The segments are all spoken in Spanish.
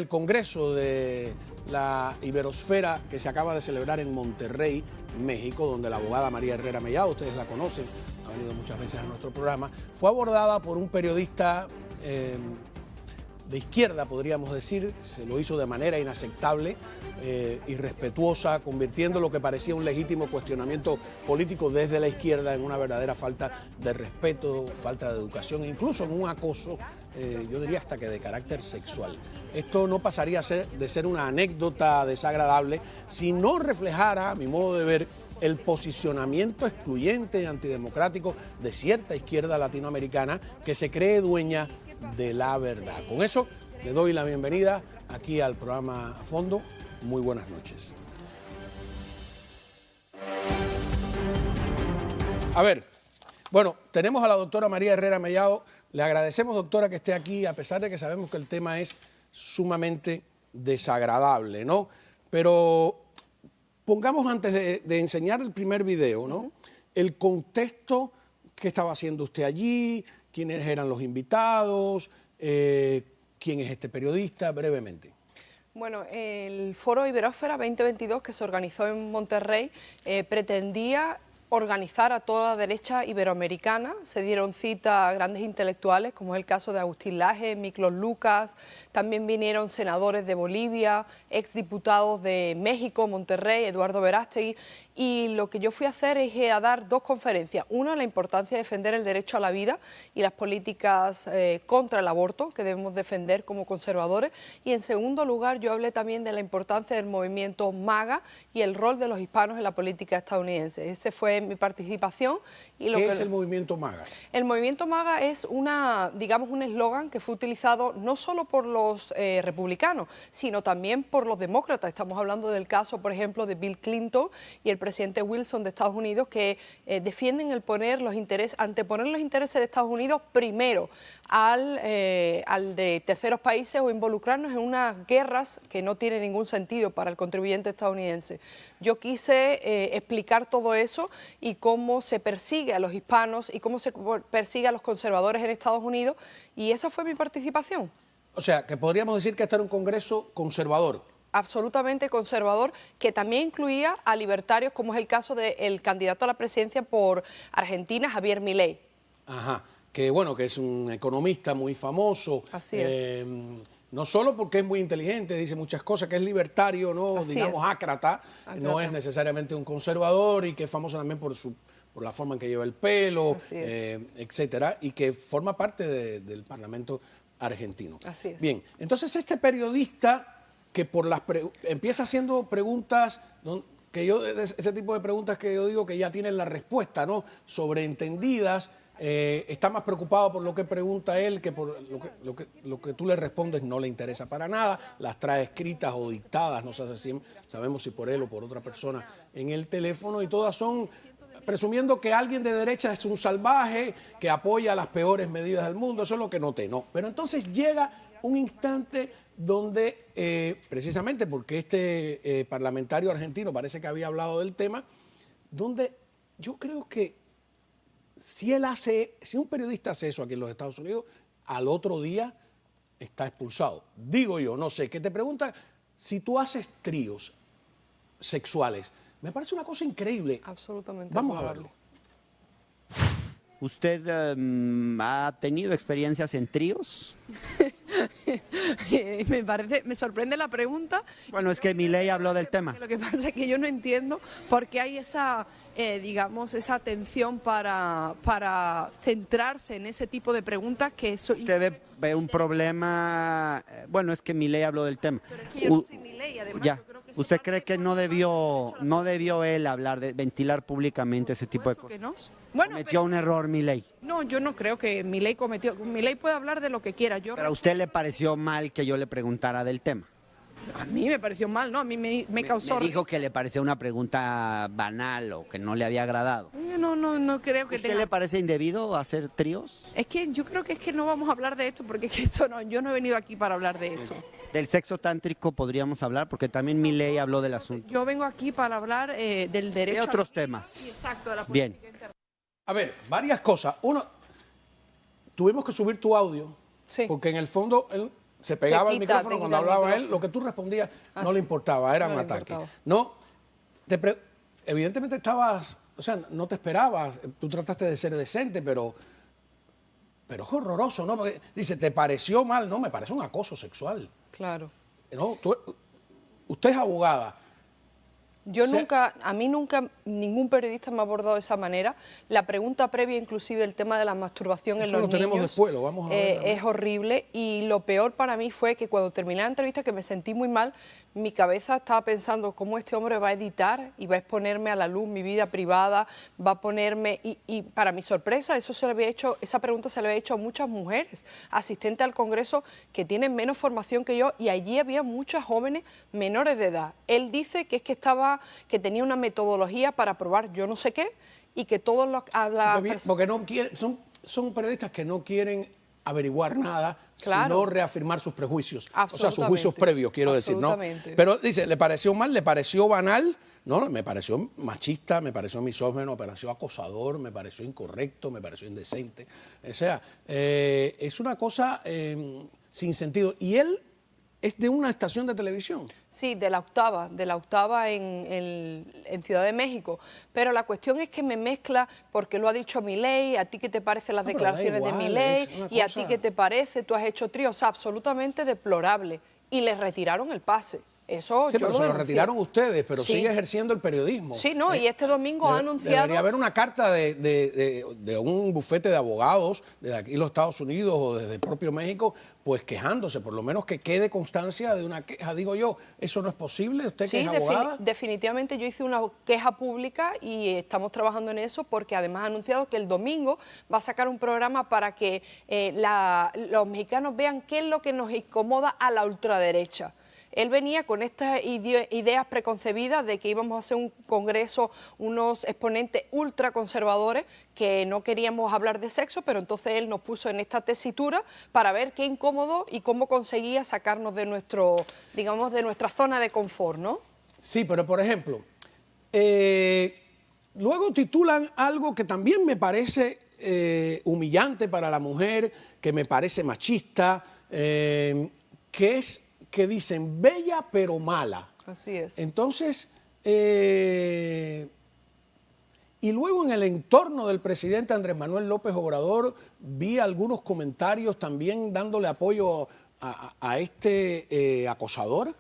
El Congreso de la Iberosfera que se acaba de celebrar en Monterrey, México, donde la abogada María Herrera Mellado, ustedes la conocen, ha venido muchas veces a nuestro programa, fue abordada por un periodista de izquierda, podríamos decir. Se lo hizo de manera inaceptable, irrespetuosa, convirtiendo lo que parecía un legítimo cuestionamiento político desde la izquierda en una verdadera falta de respeto, falta de educación, incluso en un acoso, yo diría hasta que de carácter sexual. Esto no pasaría de ser una anécdota desagradable si no reflejara, a mi modo de ver, el posicionamiento excluyente y antidemocrático de cierta izquierda latinoamericana que se cree dueña de la verdad. Con eso le doy la bienvenida aquí al programa A Fondo. Muy buenas noches. A ver, bueno, tenemos a la doctora María Herrera Mellado. Le agradecemos, doctora, que esté aquí, a pesar de que sabemos que el tema es sumamente desagradable, ¿no? Pero pongamos antes de enseñar el primer video, ¿no? El contexto que estaba haciendo usted allí, quiénes eran los invitados, quién es este periodista, brevemente. Bueno, el Foro Iberosfera 2022 que se organizó en Monterrey pretendía organizar a toda la derecha iberoamericana. Se dieron cita a grandes intelectuales, como es el caso de Agustín Laje, Miklos Lucas, también vinieron senadores de Bolivia, exdiputados de México, Monterrey, Eduardo Verástegui, y lo que yo fui a hacer es a dar dos conferencias. Una, la importancia de defender el derecho a la vida y las políticas contra el aborto que debemos defender como conservadores, y en segundo lugar yo hablé también de la importancia del movimiento MAGA y el rol de los hispanos en la política estadounidense. Ese fue mi participación. Y ¿Qué es el movimiento MAGA? El movimiento MAGA es digamos, un eslogan que fue utilizado no solo por los republicanos, sino también por los demócratas. Estamos hablando del caso, por ejemplo, de Bill Clinton y el presidente Wilson de Estados Unidos, que defienden anteponer los intereses de Estados Unidos primero al de terceros países o involucrarnos en unas guerras que no tienen ningún sentido para el contribuyente estadounidense. Yo quise explicar todo eso y cómo se persigue a los hispanos y cómo se persigue a los conservadores en Estados Unidos, y esa fue mi participación. O sea, que podríamos decir que este era un congreso conservador. Absolutamente conservador, que también incluía a libertarios, como es el caso del candidato a la presidencia por Argentina, Javier Milei. Ajá, que bueno, que es un economista muy famoso. Así es. No solo porque es muy inteligente, dice muchas cosas, que es libertario, ¿no? Así Digamos, es. ácrata, no es necesariamente un conservador, y que es famoso también por la forma en que lleva el pelo, etcétera, y que forma parte del Parlamento argentino. Así es. Bien, entonces este periodista que empieza haciendo preguntas, ¿no? Ese tipo de preguntas que yo digo que ya tienen la respuesta, ¿no? Sobreentendidas, está más preocupado por lo que pregunta él que por lo que tú le respondes. No le interesa para nada, las trae escritas o dictadas, no sabemos si por él o por otra persona en el teléfono, y todas son presumiendo que alguien de derecha es un salvaje, que apoya las peores medidas del mundo. Eso es lo que noté, ¿no? Pero entonces llega un instante donde, precisamente porque este parlamentario argentino parece que había hablado del tema, donde yo creo que si un periodista hace eso aquí en los Estados Unidos, al otro día está expulsado. Digo yo, no sé, que te preguntan si tú haces tríos sexuales. Me parece una cosa increíble. Absolutamente. Vamos a verlo. ¿Usted ha tenido experiencias en tríos? Me sorprende la pregunta. Bueno, es que Milei habló del tema. Lo que pasa es que yo no entiendo por qué hay esa, digamos, esa atención para centrarse en ese tipo de preguntas que Usted ve un problema. Bueno, es que Milei habló del tema. Pero es que yo no soy Milei, además. Ya. Yo creo que ¿Usted cree que no debió él ventilar públicamente ese tipo de cosas? que no. Bueno, ¿Cometió un error Milei? No, yo no creo que Milei cometió. Milei puede hablar de lo que quiera. ¿Pero a usted le pareció mal que yo le preguntara del tema? A mí me pareció mal, ¿no? A mí me causó... Me dijo que le parecía una pregunta banal o que no le había agradado. No creo que ¿Usted le parece indebido hacer tríos? Es que yo creo que es que no vamos a hablar de esto, porque es que esto no, yo no he venido aquí para hablar de esto. Del sexo tántrico podríamos hablar, porque también Milei habló del asunto. Yo vengo aquí para hablar del derecho... De otros a la... temas. Sí, exacto, de la Bien. política interna. A ver, varias cosas. Uno, tuvimos que subir tu audio, Sí. porque en el fondo se pegaba Te el quita micrófono cuando el hablaba él, micrófono. lo que tú respondías no sí. le importaba, era No un le ataque. importaba. No, evidentemente estabas, o sea, no te esperabas, tú trataste de ser decente, pero es horroroso, ¿no? Porque dice, ¿te pareció mal? No, me parece un acoso sexual. Claro. No, usted es abogada. Yo O sea, nunca, a mí nunca ningún periodista me ha abordado de esa manera. La pregunta previa, inclusive el tema de la masturbación en eso los lo tenemos niños, después, lo vamos a ver también. es horrible. Y lo peor para mí fue que cuando terminé la entrevista, que me sentí muy mal, mi cabeza estaba pensando cómo este hombre va a editar y va a exponerme a la luz mi vida privada, va a ponerme... Y para mi sorpresa, esa pregunta se le había hecho a muchas mujeres asistentes al Congreso que tienen menos formación que yo, y allí había muchas jóvenes menores de edad. Él dice que es que tenía una metodología para probar yo no sé qué, y que todos los... Porque no quieren, son periodistas que no quieren averiguar nada, Claro. sino reafirmar sus prejuicios. O sea, sus Absolutamente. juicios previos, quiero decir, ¿no? Absolutamente. Pero dice, ¿le pareció mal? ¿Le pareció banal? No, me pareció machista, me pareció misógino, me pareció acosador, me pareció incorrecto, me pareció indecente. O sea, es una cosa sin sentido. Y él es de una estación de televisión. Sí, de la octava en Ciudad de México. Pero la cuestión es que me mezcla, porque lo ha dicho Milei, a ti qué te parecen las No, pero da declaraciones igual, de Milei, es una y a cosa- ti qué te parece, tú has hecho trío, o sea, absolutamente deplorable. Y le retiraron el pase. Eso Sí, yo pero se lo denuncié. retiraron ustedes, pero Sí. sigue ejerciendo el periodismo. Sí, no, y este domingo ha anunciado... Debería haber una carta de un bufete de abogados de aquí los Estados Unidos o desde el propio México, pues quejándose, por lo menos que quede constancia de una queja. Digo yo, ¿eso no es posible? ¿Usted que es abogada? Definitivamente yo hice una queja pública y estamos trabajando en eso, porque además ha anunciado que el domingo va a sacar un programa para que los mexicanos vean qué es lo que nos incomoda a la ultraderecha. Él venía con estas ideas preconcebidas de que íbamos a hacer un congreso, unos exponentes ultraconservadores, que no queríamos hablar de sexo, pero entonces él nos puso en esta tesitura para ver qué incómodo y cómo conseguía sacarnos de digamos, de nuestra zona de confort, ¿no? Sí, pero por ejemplo, luego titulan algo que también me parece humillante para la mujer, que me parece machista, que es que dicen bella pero mala. Así es. Entonces, y luego en el entorno del presidente Andrés Manuel López Obrador vi algunos comentarios también dándole apoyo a este acosador.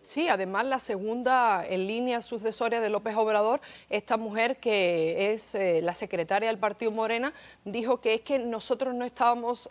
Sí, además la segunda en línea sucesoria de López Obrador, esta mujer que es la secretaria del Partido Morena, dijo que es que nosotros no estamos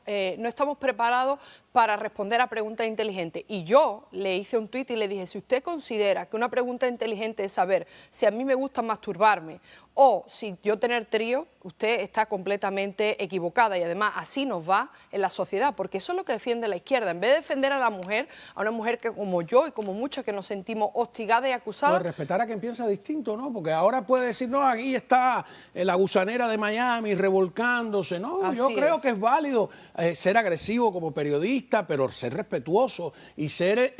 preparados para responder a preguntas inteligentes. Y yo le hice un tuit y le dije, si usted considera que una pregunta inteligente es saber si a mí me gusta masturbarme o si yo tener trío, usted está completamente equivocada, y además así nos va en la sociedad, porque eso es lo que defiende la izquierda. En vez de defender a la mujer, a una mujer que como yo y como muchas que nos sentimos hostigadas y acusadas... Pues respetar a quien piensa distinto, ¿no? Porque ahora puede decir, no, aquí está la gusanera de Miami revolcándose. No, Así yo creo es. que es válido ser agresivo como periodista, pero ser respetuoso y ser,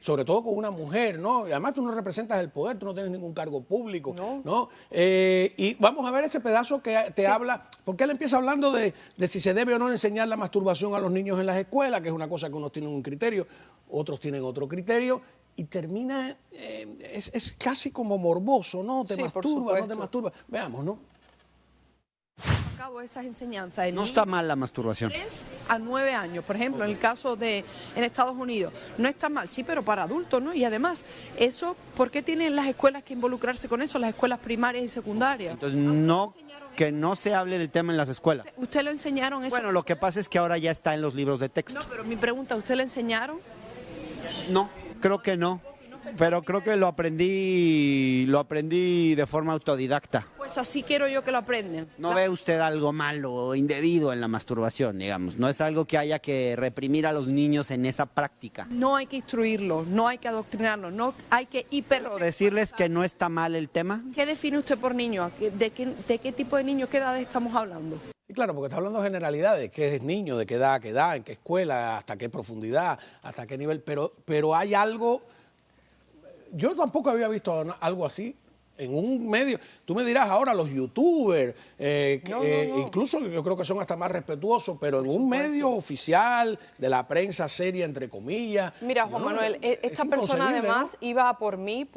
sobre todo con una mujer, ¿no? Y además tú no representas el poder, tú no tienes ningún cargo público, ¿no? Y vamos a ver ese pedazo que te habla, porque él empieza hablando de si se debe o no enseñar la masturbación a los niños en las escuelas, que es una cosa que unos tienen un criterio, otros tienen otro criterio, y termina, es casi como morboso, ¿no? Te Sí, por masturbas, no te supuesto. masturbas. Veamos, ¿no? A cabo esas enseñanzas. No está mal la masturbación. 3 a 9 años, por ejemplo, en el caso de en Estados Unidos. No está mal, sí, pero para adultos, ¿no? Y además, eso, ¿por qué tienen las escuelas que involucrarse con eso, las escuelas primarias y secundarias? Entonces, no, que no se hable del tema en las escuelas. ¿Usted lo enseñaron eso? Bueno, lo que pasa es que ahora ya está en los libros de texto. No, pero mi pregunta, ¿usted le enseñaron? No, creo que no. Pero creo que lo aprendí de forma autodidacta. Pues así quiero yo que lo aprendan. ¿No ve usted algo malo o indebido en la masturbación, digamos? No es algo que haya que reprimir a los niños en esa práctica. No hay que instruirlos, no hay que adoctrinarlos, no hay que Pero decirles que no está mal el tema. ¿Qué define usted por niño? ¿De qué tipo de niño, qué edad estamos hablando? Sí, claro, porque está hablando de generalidades, qué es niño, de qué edad, en qué escuela, hasta qué profundidad, hasta qué nivel, pero hay algo, yo tampoco había visto algo así en un medio, tú me dirás ahora los youtubers, No. incluso yo creo que son hasta más respetuosos, pero en un medio oficial de la prensa seria, entre comillas. Mira, Juan Manuel, esta persona además iba por mí,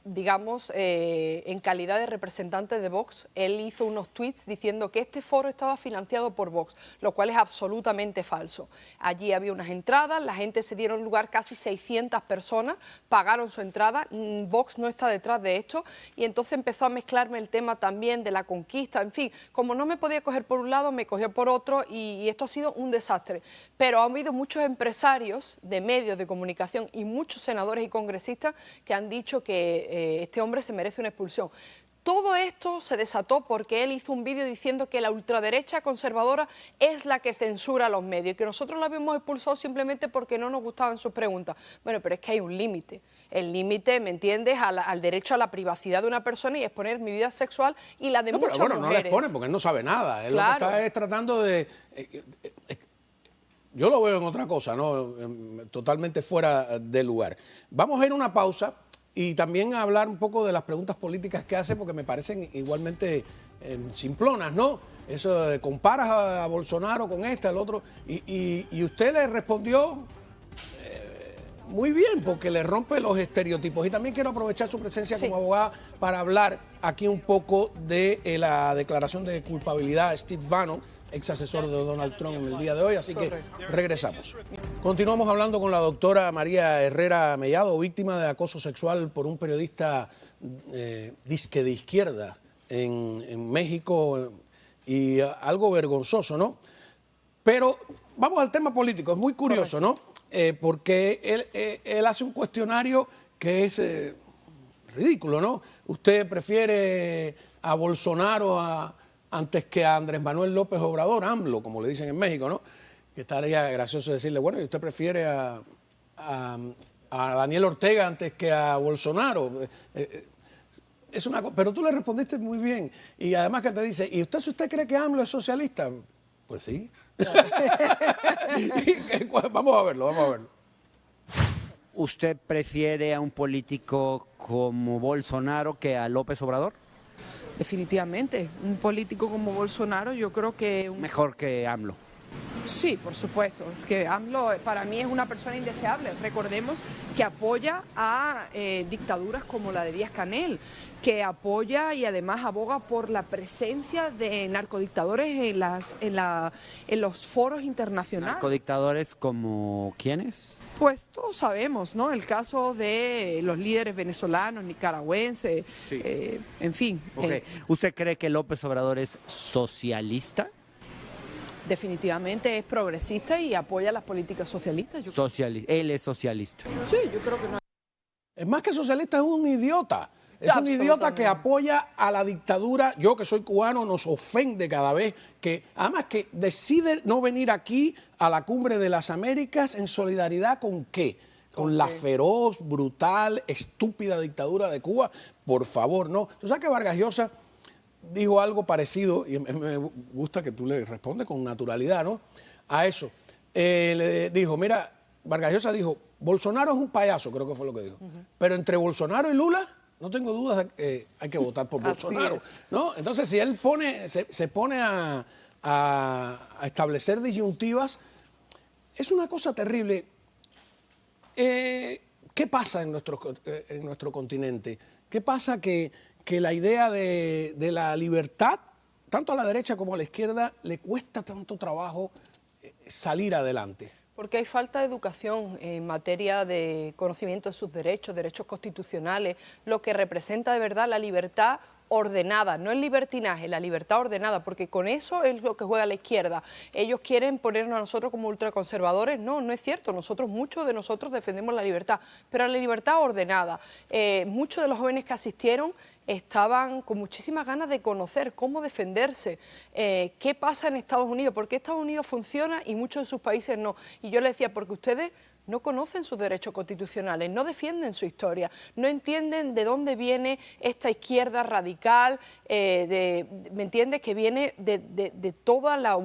digamos, en calidad de representante de Vox. Él hizo unos tweets diciendo que este foro estaba financiado por Vox, lo cual es absolutamente falso. Allí había unas entradas, la gente se dieron lugar, casi 600 personas pagaron su entrada, Vox no está detrás de esto, y entonces empezó a mezclarme el tema también de la conquista, en fin, como no me podía coger por un lado, me cogió por otro, y esto ha sido un desastre. Pero ha habido muchos empresarios de medios de comunicación y muchos senadores y congresistas que han dicho que este hombre se merece una expulsión. Todo esto se desató porque él hizo un vídeo diciendo que la ultraderecha conservadora es la que censura a los medios y que nosotros la habíamos expulsado simplemente porque no nos gustaban sus preguntas. Bueno, pero es que hay un límite. El límite, ¿me entiendes?, al derecho a la privacidad de una persona y exponer mi vida sexual y la de muchas mujeres. No la expone porque él no sabe nada. Él Claro. lo que está es tratando de... yo lo veo en otra cosa, ¿no? Totalmente fuera de lugar. Vamos a ir a una pausa y también a hablar un poco de las preguntas políticas que hace, porque me parecen igualmente simplonas, ¿no? Eso de comparas a Bolsonaro con este, al otro, y usted le respondió muy bien, porque le rompe los estereotipos. Y también quiero aprovechar su presencia como abogada para hablar aquí un poco de la declaración de culpabilidad de Steve Bannon, ex asesor de Donald Trump, en el día de hoy, así que regresamos. Continuamos hablando con la doctora María Herrera Mellado, víctima de acoso sexual por un periodista disque de izquierda en México, y algo vergonzoso, ¿no? Pero vamos al tema político, es muy curioso, ¿no? Porque él hace un cuestionario que es ridículo, ¿no? Usted prefiere a Bolsonaro antes que a Andrés Manuel López Obrador, AMLO, como le dicen en México, ¿no? Que estaría gracioso decirle, bueno, ¿y usted prefiere a Daniel Ortega antes que a Bolsonaro? Es una cosa, pero tú le respondiste muy bien. Y además que te dice, ¿y usted si usted cree que AMLO es socialista? Pues sí. Vamos a verlo, vamos a verlo. ¿Usted prefiere a un político como Bolsonaro que a López Obrador? Definitivamente, un político como Bolsonaro, yo creo que... Mejor que AMLO. Sí, por supuesto. Es que AMLO para mí es una persona indeseable. Recordemos que apoya a dictaduras como la de Díaz-Canel, que apoya y además aboga por la presencia de narcodictadores en los foros internacionales. ¿Narcodictadores como quiénes? Pues todos sabemos, ¿no? El caso de los líderes venezolanos, nicaragüenses, Sí. En fin. Okay. ¿Usted cree que López Obrador es socialista? Definitivamente es progresista y apoya las políticas socialistas. Él es socialista. Sí, yo creo que no. Es más que socialista, es un idiota. Es un idiota que apoya a la dictadura. Yo, que soy cubano, nos ofende cada vez que, además, que decide no venir aquí a la Cumbre de las Américas en solidaridad con ¿qué? Con la feroz, brutal, estúpida dictadura de Cuba. Por favor, no. Tú sabes que Vargas Llosa dijo algo parecido, y me gusta que tú le respondes con naturalidad, ¿no? A eso. Le dijo, mira, Vargas Llosa dijo, Bolsonaro es un payaso, creo que fue lo que dijo. Pero entre Bolsonaro y Lula, no tengo dudas de que hay que votar por Bolsonaro, ¿no? Entonces, si él se pone a establecer disyuntivas, es una cosa terrible. ¿Qué pasa en nuestro continente? ¿Qué pasa que la idea de la libertad, tanto a la derecha como a la izquierda, le cuesta tanto trabajo salir adelante? Porque hay falta de educación en materia de conocimiento de sus derechos, derechos constitucionales, lo que representa de verdad la libertad ordenada, no el libertinaje, la libertad ordenada, porque con eso es lo que juega la izquierda. Ellos quieren ponernos a nosotros como ultraconservadores. No, no es cierto. Muchos de nosotros defendemos la libertad, pero la libertad ordenada. Muchos de los jóvenes que asistieron estaban con muchísimas ganas de conocer cómo defenderse, qué pasa en Estados Unidos, por qué Estados Unidos funciona y muchos de sus países no. Y yo les decía, porque ustedes no conocen sus derechos constitucionales, no defienden su historia, no entienden de dónde viene esta izquierda radical, ¿me entiendes?, que viene de toda la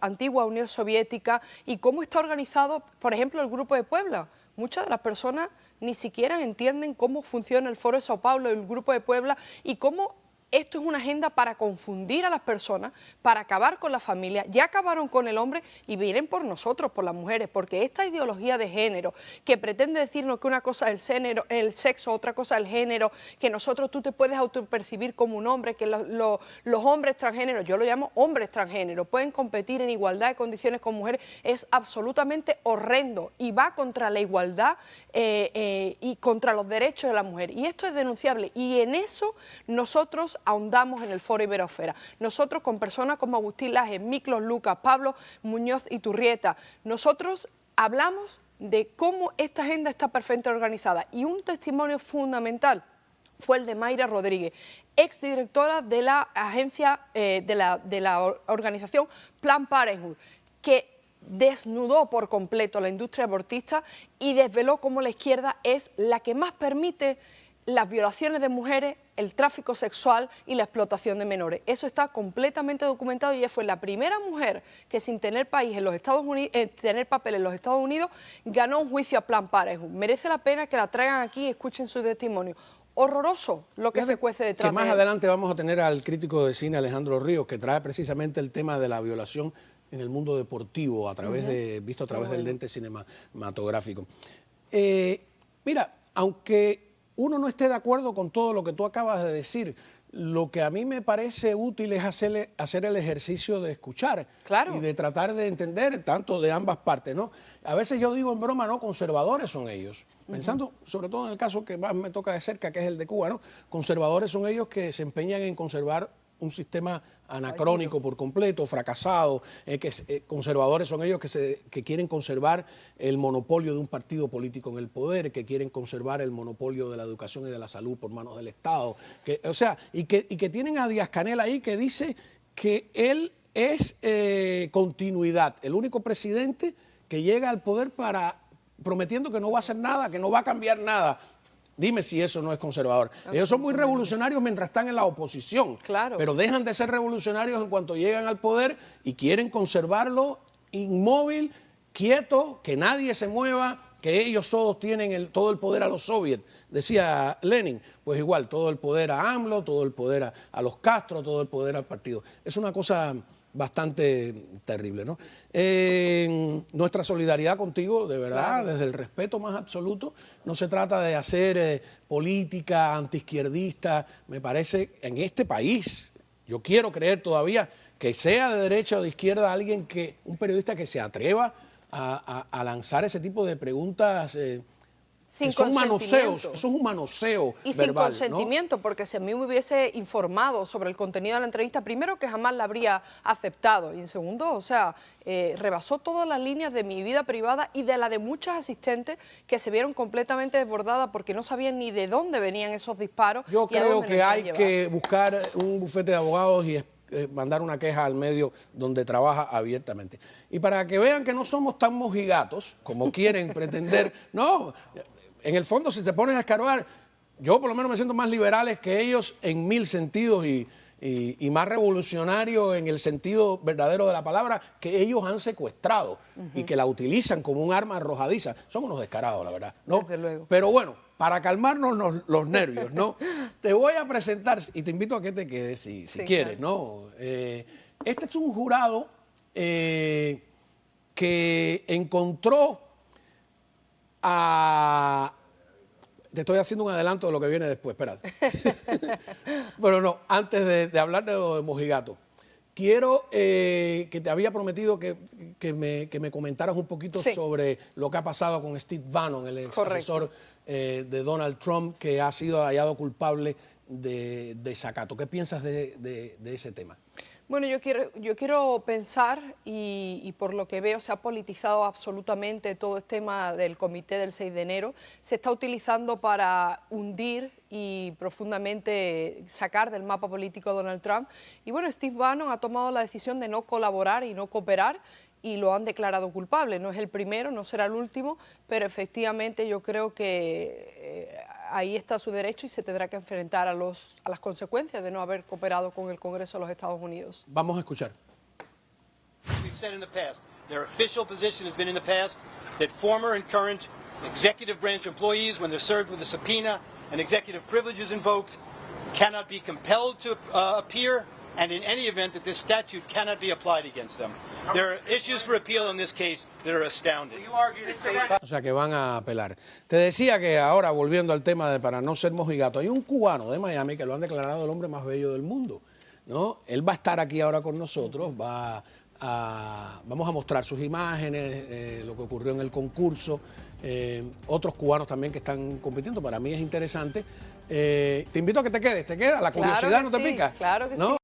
antigua Unión Soviética, y cómo está organizado, por ejemplo, el Grupo de Puebla. muchas de las personas ni siquiera entienden cómo funciona el Foro de Sao Paulo, el Grupo de Puebla y cómo esto es una agenda para confundir a las personas, para acabar con la familia. Ya acabaron con el hombre y vienen por nosotros, por las mujeres, porque esta ideología de género que pretende decirnos que una cosa es el sexo, otra cosa es el género, que tú te puedes autopercibir como un hombre, que los hombres transgéneros, yo lo llamo hombres transgéneros, pueden competir en igualdad de condiciones con mujeres, es absolutamente horrendo y va contra la igualdad y contra los derechos de la mujer. Y esto es denunciable y en eso nosotros ahondamos en el Foro Iberosfera. Nosotros con personas como Agustín Laje, Miklos Lucas, Pablo Muñoz Iturrieta, nosotros hablamos de cómo esta agenda está perfectamente organizada y un testimonio fundamental fue el de Mayra Rodríguez, exdirectora de la agencia, de la organización Planned Parenthood, que desnudó por completo la industria abortista y desveló cómo la izquierda es la que más permite las violaciones de mujeres, el tráfico sexual y la explotación de menores. Eso está completamente documentado y ella fue la primera mujer que sin tener país en los Estados Unidos, tener papel en los Estados Unidos, ganó un juicio a Planned Parenthood. Merece la pena que la traigan aquí y escuchen su testimonio. Horroroso lo que se cuece detrás que más adelante vamos a tener al crítico de cine Alejandro Ríos, que trae precisamente el tema de la violación en el mundo deportivo, a través visto a través del lente cinematográfico. Mira, aunque uno no esté de acuerdo con todo lo que tú acabas de decir, lo que a mí me parece útil es hacer el ejercicio de escuchar y de tratar de entender tanto de ambas partes, ¿no? A veces yo digo en broma, ¿no? Conservadores son ellos. Pensando sobre todo en el caso que más me toca de cerca, que es el de Cuba, ¿no? Conservadores son ellos que se empeñan en conservar un sistema anacrónico por completo, fracasado, conservadores son ellos que quieren conservar el monopolio de un partido político en el poder, que quieren conservar el monopolio de la educación y de la salud por manos del Estado, y que tienen a Díaz-Canel ahí que dice que él es continuidad, el único presidente que llega al poder prometiendo que no va a hacer nada, que no va a cambiar nada. Dime si eso no es conservador. Ellos son muy revolucionarios mientras están en la oposición, pero dejan de ser revolucionarios en cuanto llegan al poder y quieren conservarlo inmóvil, quieto, que nadie se mueva, que ellos todos tienen todo el poder a los soviets, decía Lenin. Pues igual, todo el poder a AMLO, todo el poder a los Castro, todo el poder al partido. Es una cosa bastante terrible, ¿no? Nuestra solidaridad contigo, de verdad, desde el respeto más absoluto. No se trata de hacer política antiizquierdista. Me parece, en este país, yo quiero creer todavía que sea de derecha o de izquierda un periodista que se atreva a lanzar ese tipo de preguntas. Son manoseos, eso es un manoseo y verbal, sin consentimiento, ¿no? Porque si a mí me hubiese informado sobre el contenido de la entrevista, primero que jamás la habría aceptado y en segundo, rebasó todas las líneas de mi vida privada y de la de muchas asistentes que se vieron completamente desbordadas porque no sabían ni de dónde venían esos disparos. Yo creo que hay que buscar un bufete de abogados y mandar una queja al medio donde trabaja abiertamente. Y para que vean que no somos tan mojigatos como quieren pretender, no. En el fondo, si te pones a escarbar, yo por lo menos me siento más liberales que ellos en 1000 sentidos y más revolucionario en el sentido verdadero de la palabra, que ellos han secuestrado y que la utilizan como un arma arrojadiza. Somos unos descarados, la verdad, ¿no? Desde luego. Pero bueno, para calmarnos los nervios, ¿no? Te voy a presentar, y te invito a que te quedes si quieres, ¿no? Este es un jurado que encontró Te estoy haciendo un adelanto de lo que viene después, espérate. Bueno, no, antes de hablar de lo de mojigato, quiero que te había prometido que me comentaras un poquito sobre lo que ha pasado con Steve Bannon, el ex asesor de Donald Trump, que ha sido hallado culpable de desacato. ¿Qué piensas de ese tema? Bueno, yo quiero pensar, y por lo que veo se ha politizado absolutamente todo el tema del comité del 6 de enero, se está utilizando para hundir y profundamente sacar del mapa político a Donald Trump. Y bueno, Steve Bannon ha tomado la decisión de no colaborar y no cooperar, y lo han declarado culpable. No es el primero, no será el último, pero efectivamente yo creo que ahí está su derecho y se tendrá que enfrentar a las consecuencias de no haber cooperado con el Congreso de los Estados Unidos. Vamos a escuchar. We've said in the past, their official position has been in the past that former and current Executive branch employees, when they're served with a subpoena and executive privilege is invoked, cannot be compelled to appear, and in any event that this statute cannot be applied against them. There are issues for appeal in this case that are astounding. O sea, que van a apelar. Te decía que ahora, volviendo al tema de para no ser mojigato, hay un cubano de Miami que lo han declarado el hombre más bello del mundo, ¿no? Él va a estar aquí ahora con nosotros, vamos a mostrar sus imágenes, lo que ocurrió en el concurso, otros cubanos también que están compitiendo, para mí es interesante. Te invito a que te quedes, ¿te queda? La curiosidad Claro que no te sí, pica. Claro que ¿no? sí.